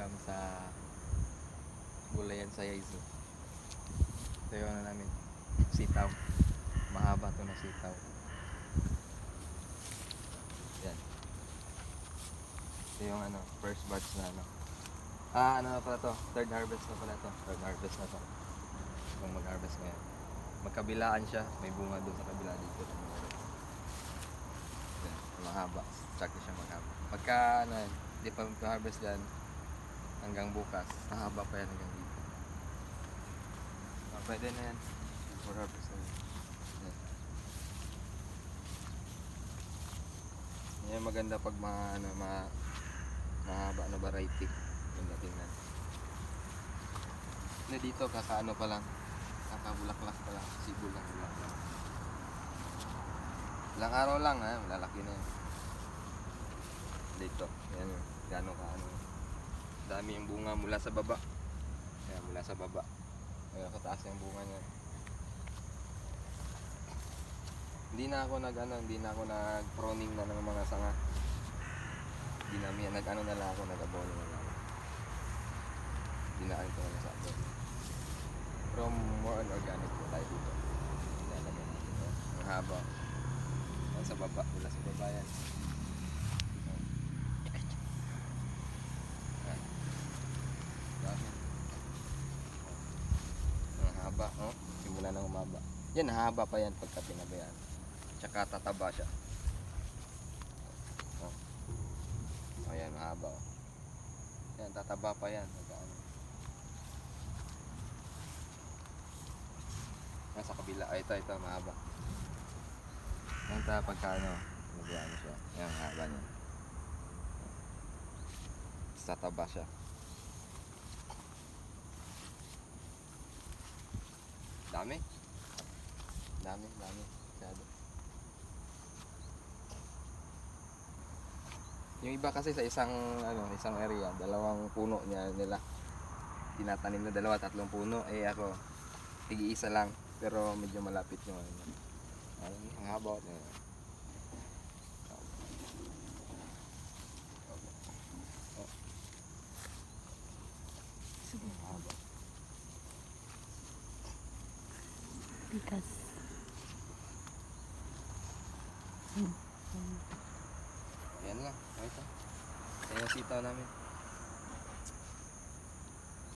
welcome sa Gulayan sa Yaizu. Ito yung ano namin, sitaw. Mahaba to na sitaw. Yan. Ito yung ano, first batch na ano. Ano na pala to? Third harvest na pala to. Third harvest na to. Kung mag-harvest ngayon. Magkabilaan siya. May bunga doon sa kabila dito. Yan. Mahaba. Tsaka siya maghaba. Pagka ano, hindi pa mag-harvest yan, hanggang bukas. Mahaba pa yan hanggang dito. Pwede na yan. For harvest na yan. Yan maganda pag mahaba na variety. Ganda tingnan. Hindi dito kakaano pa lang. Kakabulaklak pa lang. Sibol lang. Ilang araw lang ha. Malalaki na yan. Dito. Yan yun. Gano'n ka ano. Dami yung bunga mula sa baba. Ayan, mula sa baba. Ayan, kataas yung bunga niya. Hindi na ako nag-proning na ng mga sanga. Hindi namin nag-ano na lang ako, nag-abono na lang. Dinaan ko na sa abono. Pero more on organic po tayo dito. Lalagyan natin ito. Ang haba. Yan sa baba, mula sa baba yan. Ang haba, oh. Simula na umaba. Yan, haba pa yan pagka pinabayaan. Tsaka tataba siya. Oh. Ayan, mahaba. Oh. Yan, tataba pa yan. Ano. Yan sa kabila. Ay, ito, mahaba. Yan, pagka ano, pinabayaan mo siya. Yan, mahaba niya. Tataba siya. Dami. Masyado. Yung iba kasi sa isang area, dalawang puno nila tinatanim na 2-3 puno. Eh ako, tig-iisa lang, pero medyo malapit yung ano. Ang haba na. Bigas. Ayan lang. Ito. Ayan yung sitaw namin.